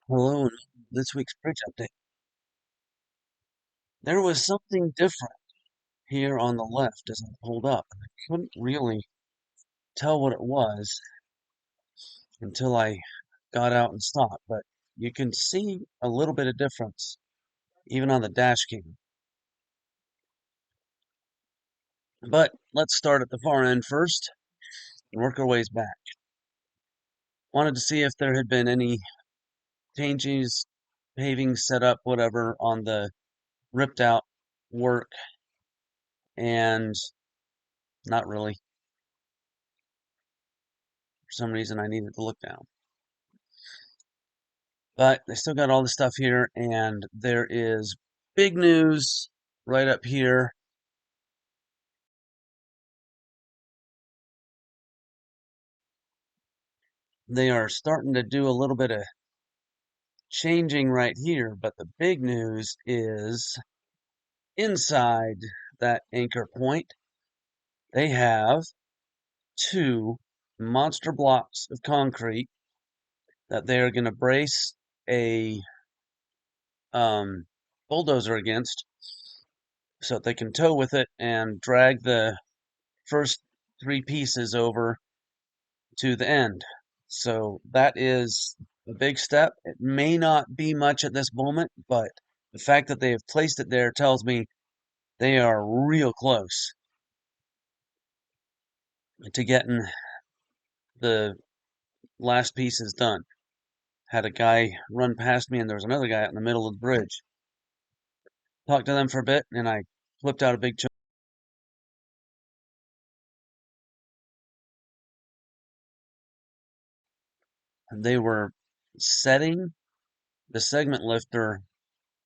Hello, and this week's bridge update. There was something different here on the left as I pulled up, and I couldn't really tell what it was until I got out and stopped, but you can see a little bit of difference even on the dash cam. But let's start at the far end first and work our ways back. Wanted to see if there had been any changes, paving set up, whatever, on the ripped out work, and not really. For some reason, I needed to look down. But they still got all the stuff here, and there is big news right up here. They are starting to do a little bit of changing right here, but the big news is inside that anchor point, they have two monster blocks of concrete that they are going to brace a bulldozer against so that they can tow with it and drag the first three pieces over to the end. So that is a big step. It may not be much at this moment, but the fact that they have placed it there tells me they are real close to getting the last pieces done. Had a guy run past me, and there was another guy out in the middle of the bridge. Talked to them for a bit, and I flipped out a big chunk. They were setting the segment lifter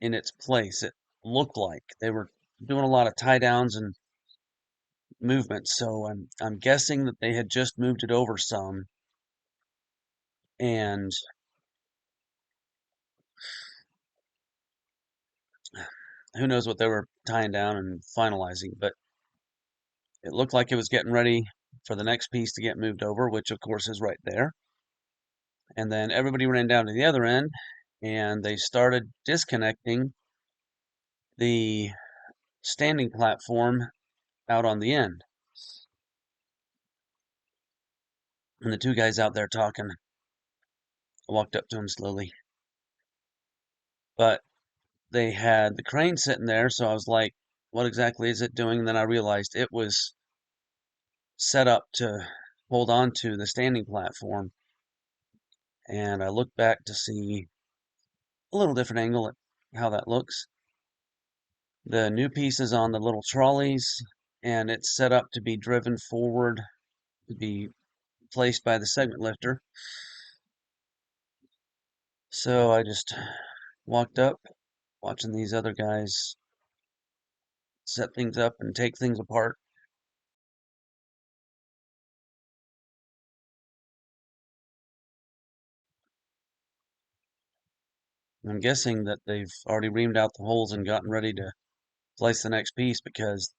in its place. It looked like they were doing a lot of tie downs and movement. So I'm guessing that they had just moved it over some, and who knows what they were tying down and finalizing. But it looked like it was getting ready for the next piece to get moved over, which of course is right there. And then everybody ran down to the other end, and they started disconnecting the standing platform out on the end. And the two guys out there talking, I walked up to them slowly. But they had the crane sitting there, so I was like, what exactly is it doing? And then I realized it was set up to hold on to the standing platform. And I looked back to see a little different angle at how that looks. The new piece is on the little trolleys, and it's set up to be driven forward to be placed by the segment lifter. So I just walked up, watching these other guys set things up and take things apart. I'm guessing that they've already reamed out the holes and gotten ready to place the next piece because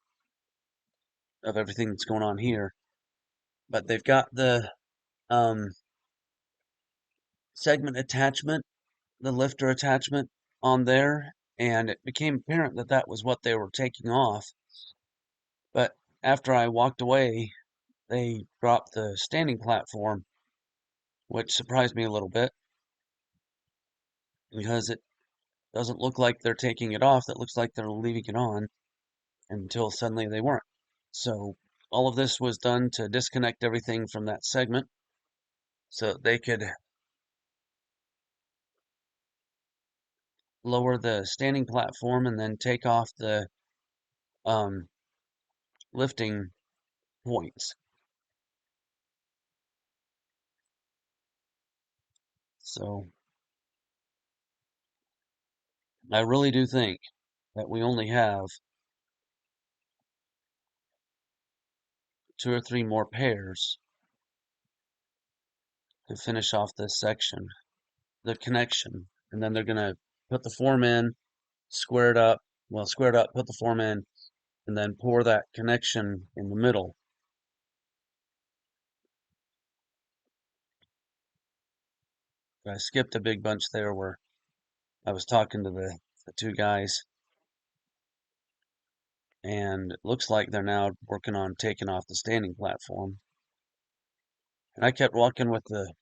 of everything that's going on here. But they've got the segment attachment, the lifter attachment on there, and it became apparent that that was what they were taking off. But after I walked away, they dropped the standing platform, which surprised me a little bit because it doesn't look like they're taking it off. It looks like they're leaving it on until suddenly they weren't. So all of this was done to disconnect everything from that segment so they could lower the standing platform and then take off the um, lifting points. So I really do think that we only have two or three more pairs to finish off this section, the connection, and then they're going to put the form in, square it up, well, square it up, put the form in, and then pour that connection in the middle. But I skipped a big bunch there where I was talking to the two guys, and it looks like they're now working on taking off the standing platform. And I kept walking with the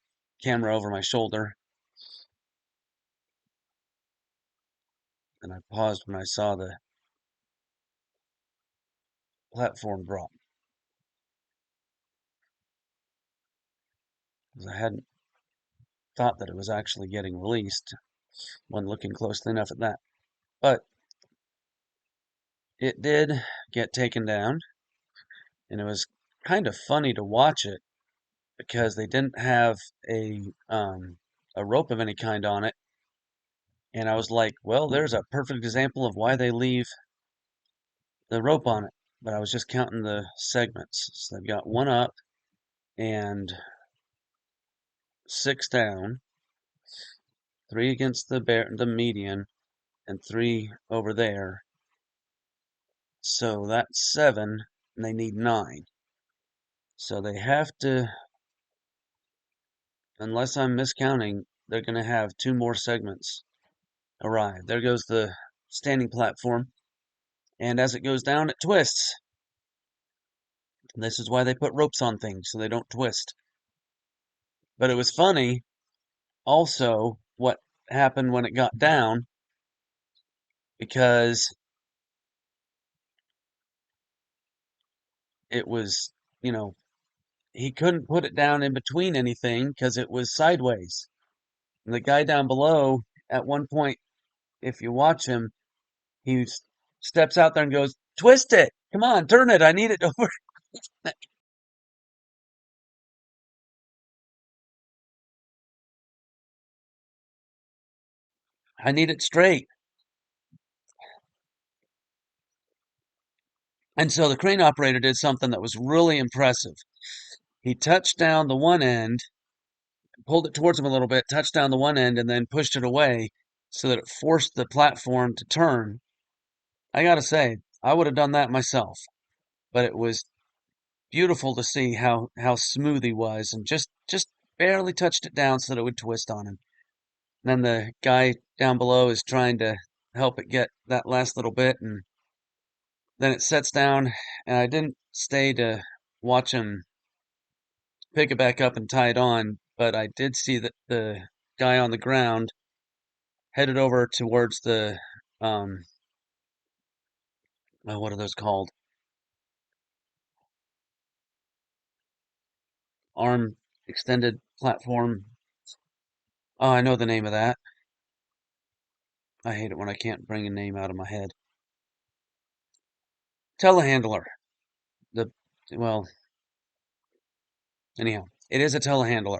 camera over my shoulder, and I paused when I saw the platform drop, because I hadn't thought that it was actually getting released when looking closely enough at that. But it did get taken down, and it was kind of funny to watch it because they didn't have a rope of any kind on it. And I was like, well, there's a perfect example of why they leave the rope on it. But I was just counting the segments. So they've got one up and six down, three against the median, and three over there. So that's seven, and they need nine. So they have to, unless I'm miscounting, they're going to have two more segments arrive. There goes the standing platform, and as it goes down, it twists. This is why they put ropes on things, so they don't twist. But it was funny also what happened when it got down, because it was, you know, he couldn't put it down in between anything because it was sideways. And the guy down below, at one point, if you watch him, he steps out there and goes, "Twist it! Come on, turn it! I need it over. I need it straight." And so the crane operator did something that was really impressive. He touched down the one end, pulled it towards him a little bit, touched down the one end, and then pushed it away so that it forced the platform to turn. I gotta say, I would have done that myself, but it was beautiful to see how smooth he was, and just barely touched it down so that it would twist on him. And then the guy down below is trying to help it get that last little bit, and then it sets down, and I didn't stay to watch him pick it back up and tie it on, but I did see that the guy on the ground headed over towards the um what are those called? Arm extended platform. Oh, I know the name of that. I hate it when I can't bring a name out of my head. Telehandler. The well, anyhow, it is a telehandler.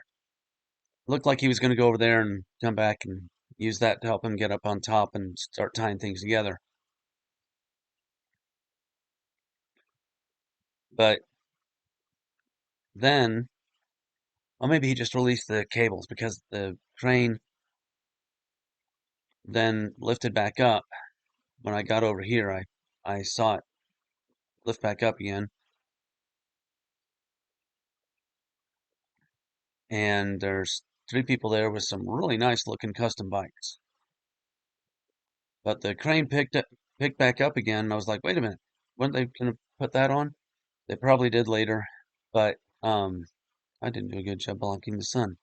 Looked like he was going to go over there and come back and use that to help him get up on top and start tying things together. But then, well, maybe he just released the cables because the crane then lifted back up. When I got over here, I saw it lift back up again, and there's three people there with some really nice looking custom bikes. But the crane picked back up again, and I was like, wait a minute, weren't they gonna put that on? They probably did later, but I didn't do a good job blocking the sun.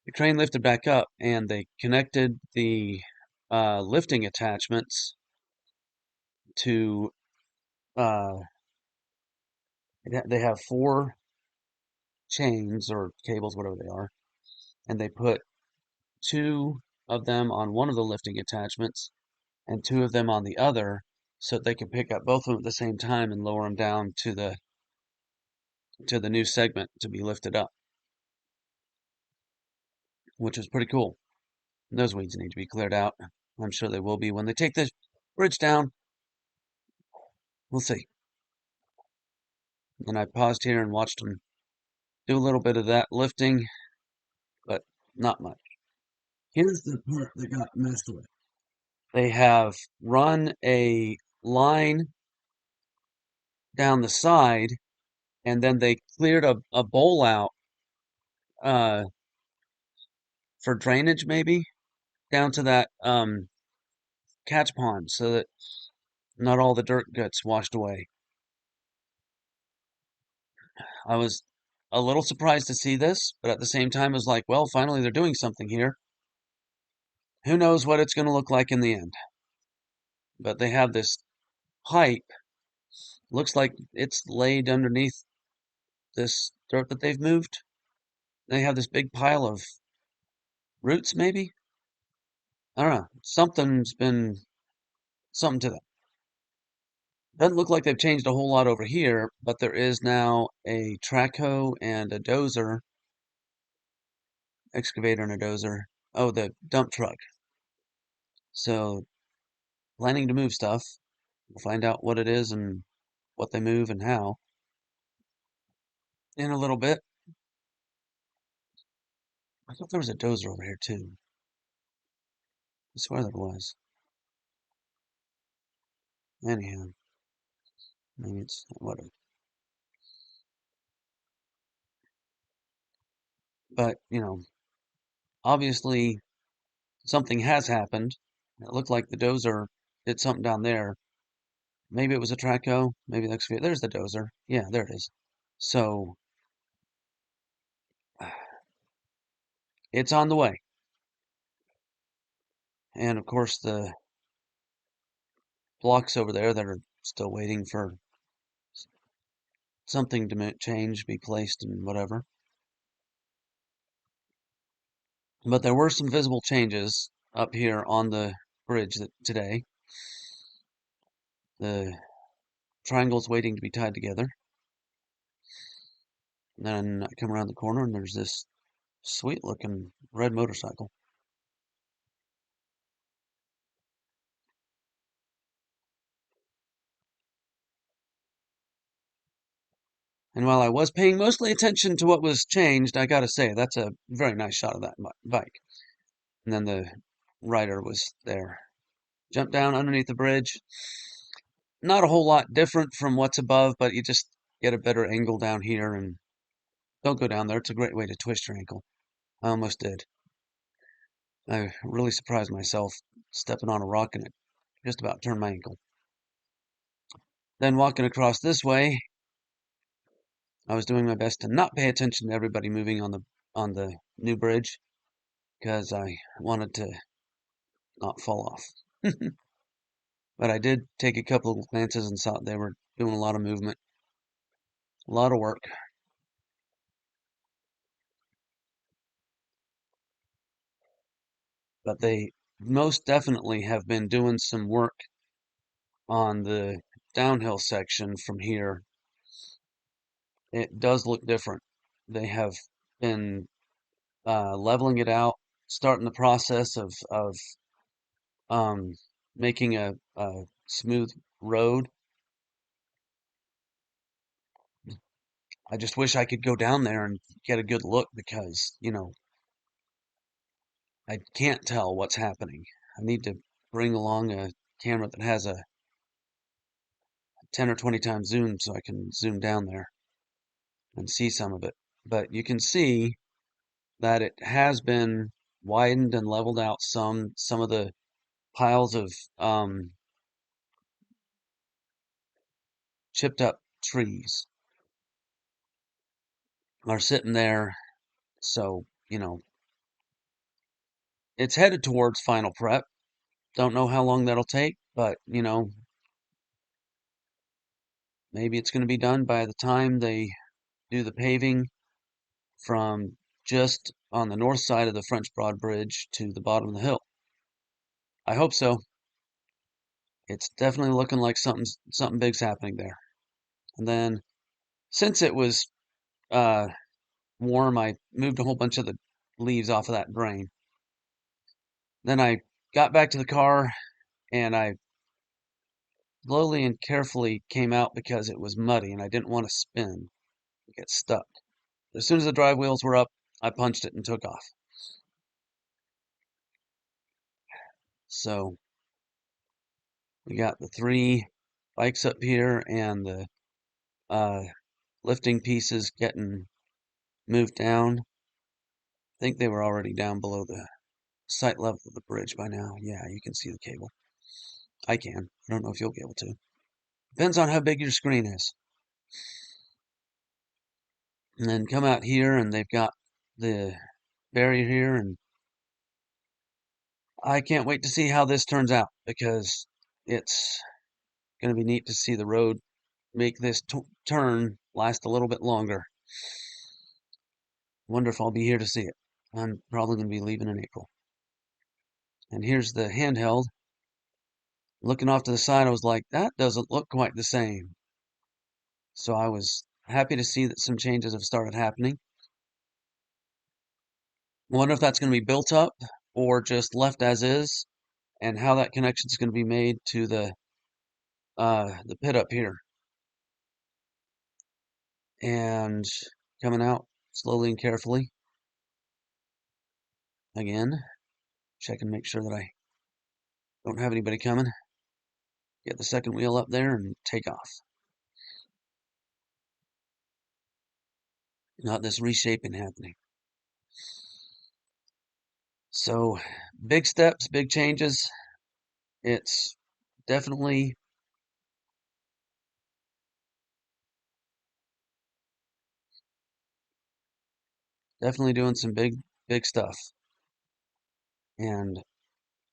The crane lifted back up, and they connected the lifting attachments to uh, they have four chains or cables, whatever they are, and they put two of them on one of the lifting attachments and two of them on the other, so that they can pick up both of them at the same time and lower them down to the new segment to be lifted up, which was pretty cool. And those weeds need to be cleared out. I'm sure they will be when they take this bridge down. We'll see. And I paused here and watched them do a little bit of that lifting, but not much. Here's the part that got messed with. They have run a line down the side, and then they cleared a bowl out uh, for drainage, maybe down to that catch pond, so that not all the dirt gets washed away. I was a little surprised to see this, but at the same time, I was like, well, finally they're doing something here. Who knows what it's going to look like in the end? But they have this pipe. Looks like it's laid underneath this dirt that they've moved. They have this big pile of roots, maybe? I don't know. Something's been something to that. Doesn't look like they've changed a whole lot over here, but there is now a trackhoe and a dozer, excavator and a dozer. Oh, the dump truck. So, planning to move stuff. We'll find out what it is and what they move and how in a little bit. I thought there was a dozer over here too. I swear there was. Anyhow, maybe it's whatever. But, obviously something has happened. It looked like the dozer did something down there. Maybe it was a trackhoe, maybe the excavator. There's the dozer. Yeah, there it is. So, it's on the way. And of course, the blocks over there that are still waiting for something to change, be placed, and whatever. But there were some visible changes up here on the bridge today. The triangle's waiting to be tied together. And then I come around the corner and there's this sweet looking red motorcycle. And while I was paying mostly attention to what was changed, I gotta say, that's a very nice shot of that bike. And then the rider was there. Jumped down underneath the bridge. Not a whole lot different from what's above, but you just get a better angle down here, and don't go down there. It's a great way to twist your ankle. I almost did. I really surprised myself stepping on a rock and it just about turned my ankle. Then walking across this way, I was doing my best to not pay attention to everybody moving on the new bridge because I wanted to not fall off. But I did take a couple of glances and saw they were doing a lot of movement, a lot of work. But they most definitely have been doing some work on the downhill section from here. It does look different. They have been leveling it out, starting the process of um, making a smooth road. I just wish I could go down there and get a good look because, I can't tell what's happening. I need to bring along a camera that has a 10 or 20 times zoom so I can zoom down there and see some of it. But you can see that it has been widened and leveled out some. Some of the piles of chipped up trees are sitting there. So, it's headed towards final prep. Don't know how long that'll take, but, maybe it's going to be done by the time they do the paving from just on the north side of the French Broad Bridge to the bottom of the hill. I hope so. It's definitely looking like something big's happening there. And then, since it was uh, warm, I moved a whole bunch of the leaves off of that drain. Then I got back to the car and I slowly and carefully came out because it was muddy and I didn't want to spin and get stuck. As soon as the drive wheels were up, I punched it and took off. So we got the 3 bikes up here and the uh, lifting pieces getting moved down. think they were already down below the sight level of the bridge by now. Yeah, you can see the cable. I can. I don't know if you'll be able to. Depends on how big your screen is. And then come out here, and they've got the barrier here, and I can't wait to see how this turns out, because it's going to be neat to see the road make this turn last a little bit longer. Wonder if I'll be here to see it. I'm probably going to be leaving in April. And here's the handheld. Looking off to the side, I was like, that doesn't look quite the same. So I was happy to see that some changes have started happening. I wonder if that's going to be built up or just left as is, and how that connection is going to be made to the pit up here. And coming out slowly and carefully. Again, check and make sure that I don't have anybody coming. Get the second wheel up there and take off. Not this reshaping happening. So, big steps, big changes. It's definitely doing some big stuff. And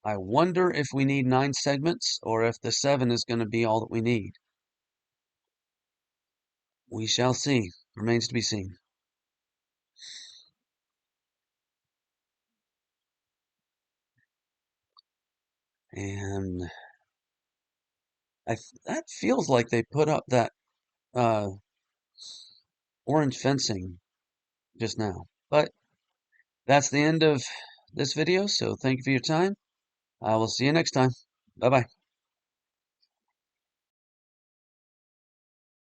I wonder if we need 9 segments or if the 7 is going to be all that we need. We shall see. Remains to be seen. And that feels like they put up that uh, orange fencing just now. But that's the end of this video, so thank you for your time. I will see you next time. Bye-bye.